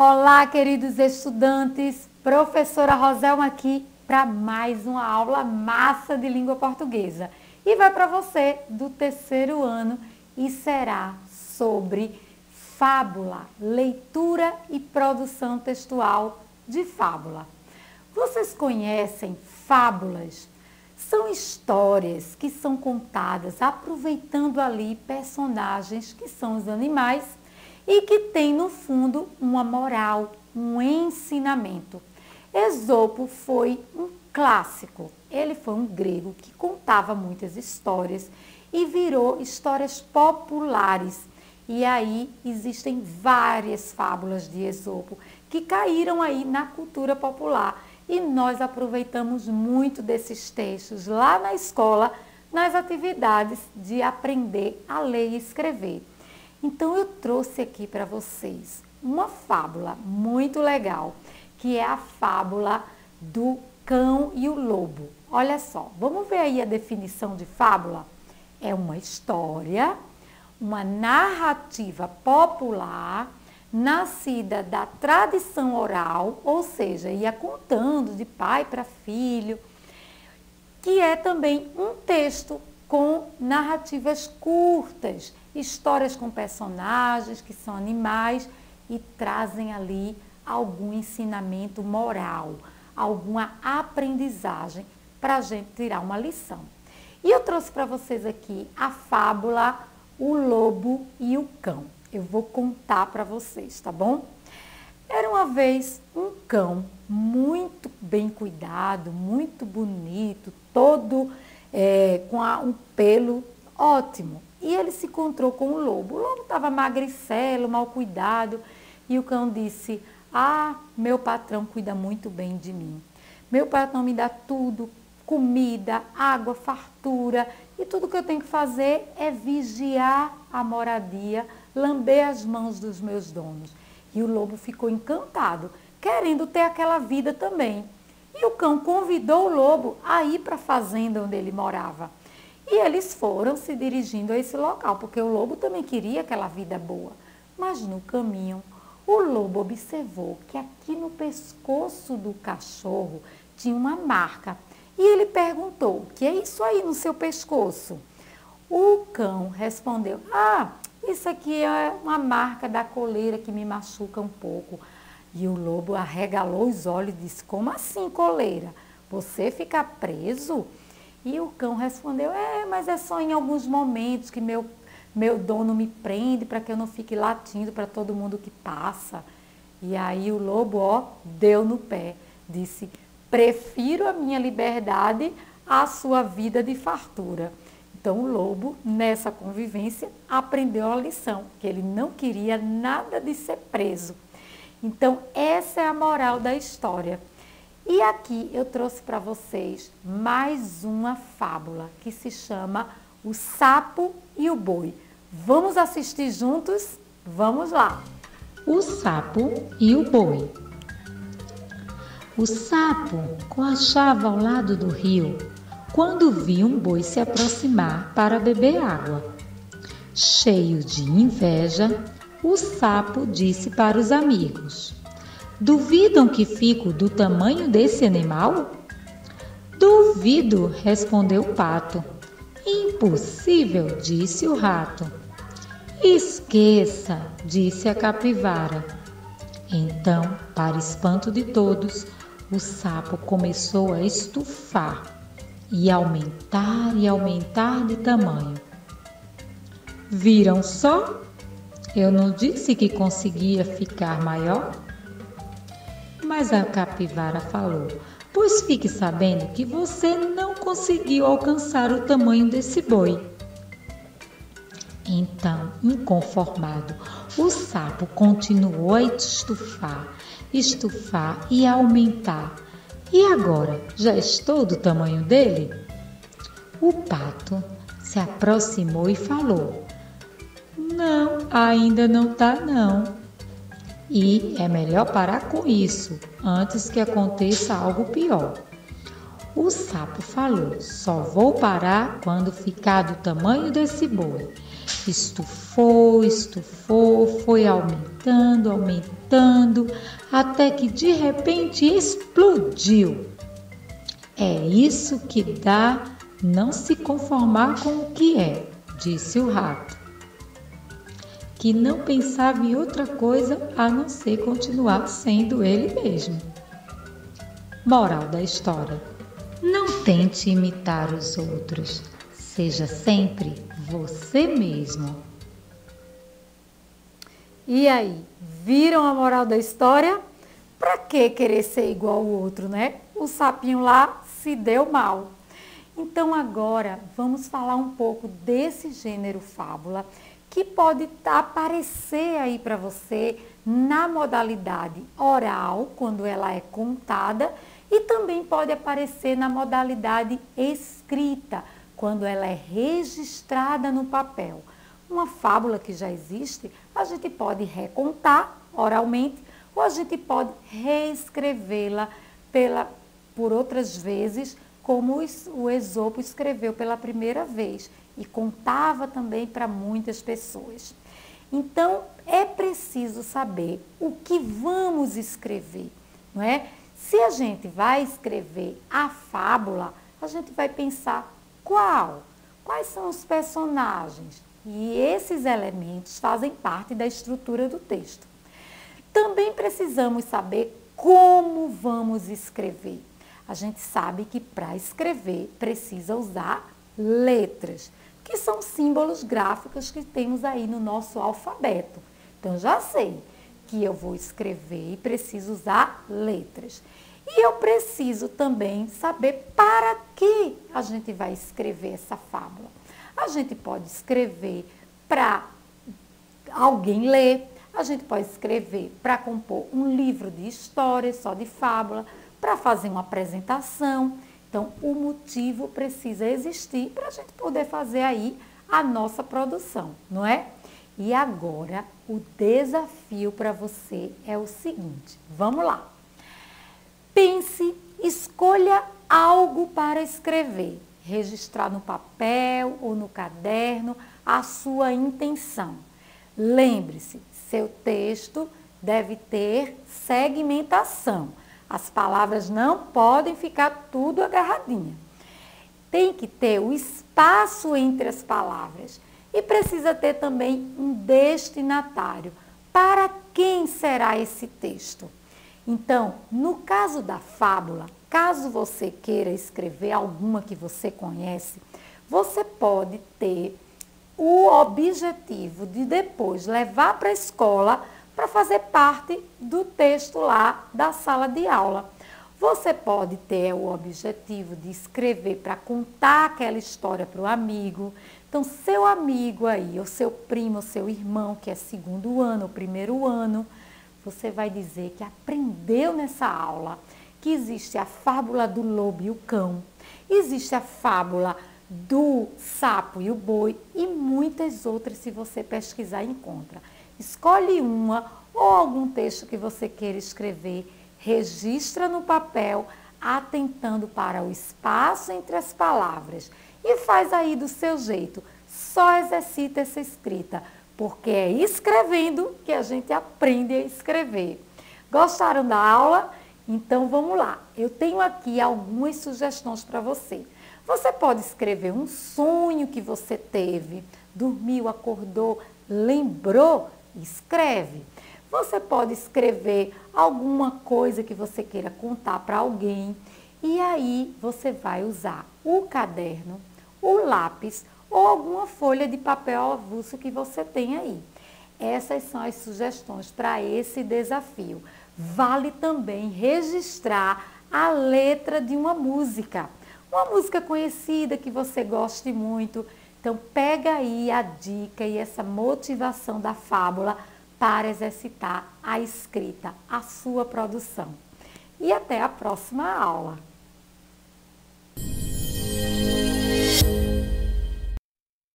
Olá, queridos estudantes, professora Roselma aqui para mais uma aula massa de língua portuguesa. E vai para você do terceiro ano e será sobre fábula, leitura e produção textual de fábula. Vocês conhecem fábulas? São histórias que são contadas aproveitando ali personagens que são os animais e que tem no fundo uma moral, um ensinamento. Esopo foi um clássico, ele foi um grego que contava muitas histórias e virou histórias populares. E aí existem várias fábulas de Esopo que caíram aí na cultura popular e nós aproveitamos muito desses textos lá na escola, nas atividades de aprender a ler e escrever. Então eu trouxe aqui para vocês uma fábula muito legal, que é a fábula do cão e o lobo. Olha só, vamos ver aí a definição de fábula? É uma história, uma narrativa popular, nascida da tradição oral, ou seja, ia contando de pai para filho, que é também um texto com narrativas curtas, histórias com personagens que são animais e trazem ali algum ensinamento moral, alguma aprendizagem para a gente tirar uma lição. E eu trouxe para vocês aqui a fábula O Lobo e o Cão. Eu vou contar para vocês, tá bom? Era uma vez um cão muito bem cuidado, muito bonito, todo com um pelo ótimo. E ele se encontrou com o lobo. O lobo estava magricelo, mal cuidado. E o cão disse: "Ah, meu patrão cuida muito bem de mim. Meu patrão me dá tudo, comida, água, fartura. E tudo que eu tenho que fazer é vigiar a moradia, lamber as mãos dos meus donos." E o lobo ficou encantado, querendo ter aquela vida também. E o cão convidou o lobo a ir para a fazenda onde ele morava. E eles foram se dirigindo a esse local, porque o lobo também queria aquela vida boa. Mas no caminho, o lobo observou que aqui no pescoço do cachorro tinha uma marca. E ele perguntou: "O que é isso aí no seu pescoço?" O cão respondeu: "Ah, isso aqui é uma marca da coleira que me machuca um pouco." E o lobo arregalou os olhos e disse: "Como assim, coleira? Você fica preso?" E o cão respondeu: "Mas é só em alguns momentos que meu dono me prende para que eu não fique latindo para todo mundo que passa." E aí o lobo, deu no pé, disse: "Prefiro a minha liberdade à sua vida de fartura." Então o lobo, nessa convivência, aprendeu a lição, que ele não queria nada de ser preso. Então essa é a moral da história. E aqui eu trouxe para vocês mais uma fábula que se chama O Sapo e o Boi. Vamos assistir juntos? Vamos lá! O Sapo e o Boi. O sapo coachava ao lado do rio quando viu um boi se aproximar para beber água. Cheio de inveja, o sapo disse para os amigos: "Duvidam que fico do tamanho desse animal?" "Duvido", respondeu o pato. "Impossível", disse o rato. "Esqueça", disse a capivara. Então, para espanto de todos, o sapo começou a estufar e aumentar de tamanho. "Viram só? Eu não disse que conseguia ficar maior?" Mas a capivara falou: "Pois fique sabendo que você não conseguiu alcançar o tamanho desse boi." Então, inconformado, o sapo continuou a estufar e a aumentar. "E agora, já estou do tamanho dele?" O pato se aproximou e falou: "Não, ainda não está não. E é melhor parar com isso, antes que aconteça algo pior." O sapo falou: "Só vou parar quando ficar do tamanho desse boi." Estufou, foi aumentando aumentando, até que de repente explodiu. É isso que dá não se conformar com o que é, disse o rato, que não pensava em outra coisa a não ser continuar sendo ele mesmo. Moral da história: não tente imitar os outros, seja sempre você mesmo. E aí, viram a moral da história? Para que querer ser igual ao outro, né? O sapinho lá se deu mal. Então agora vamos falar um pouco desse gênero fábula que pode aparecer aí para você na modalidade oral, quando ela é contada, e também pode aparecer na modalidade escrita, quando ela é registrada no papel. Uma fábula que já existe, a gente pode recontar oralmente ou a gente pode reescrevê-la por outras vezes, como o Esopo escreveu pela primeira vez e contava também para muitas pessoas. Então, é preciso saber o que vamos escrever, não é? Se a gente vai escrever a fábula, a gente vai pensar quais são os personagens, e esses elementos fazem parte da estrutura do texto. Também precisamos saber como vamos escrever. A gente sabe que para escrever precisa usar letras, que são símbolos gráficos que temos aí no nosso alfabeto. Então, já sei que eu vou escrever e preciso usar letras. E eu preciso também saber para que a gente vai escrever essa fábula. A gente pode escrever para alguém ler, a gente pode escrever para compor um livro de histórias, só de fábula, para fazer uma apresentação. Então, o motivo precisa existir para a gente poder fazer aí a nossa produção, não é? E agora, o desafio para você é o seguinte, vamos lá. Pense, escolha algo para escrever, registrar no papel ou no caderno a sua intenção. Lembre-se, seu texto deve ter segmentação. As palavras não podem ficar tudo agarradinha. Tem que ter o espaço entre as palavras e precisa ter também um destinatário. Para quem será esse texto? Então, no caso da fábula, caso você queira escrever alguma que você conhece, você pode ter o objetivo de depois levar para a escola para fazer parte do texto lá da sala de aula. Você pode ter o objetivo de escrever para contar aquela história para o amigo. Então, seu amigo aí, ou seu primo, ou seu irmão, que é segundo ano ou primeiro ano, você vai dizer que aprendeu nessa aula que existe a fábula do lobo e o cão, existe a fábula do sapo e o boi e muitas outras, se você pesquisar, encontra. Escolhe uma ou algum texto que você queira escrever, registra no papel, atentando para o espaço entre as palavras e faz aí do seu jeito. Só exercita essa escrita, porque é escrevendo que a gente aprende a escrever. Gostaram da aula? Então vamos lá. Eu tenho aqui algumas sugestões para você. Você pode escrever um sonho que você teve, dormiu, acordou, lembrou, escreve. Você pode escrever alguma coisa que você queira contar para alguém e aí você vai usar o caderno, o lápis ou alguma folha de papel avulso que você tem aí. Essas são as sugestões para esse desafio. Vale também registrar a letra de uma música conhecida que você goste muito. Então, pega aí a dica e essa motivação da fábula para exercitar a escrita, a sua produção. E até a próxima aula!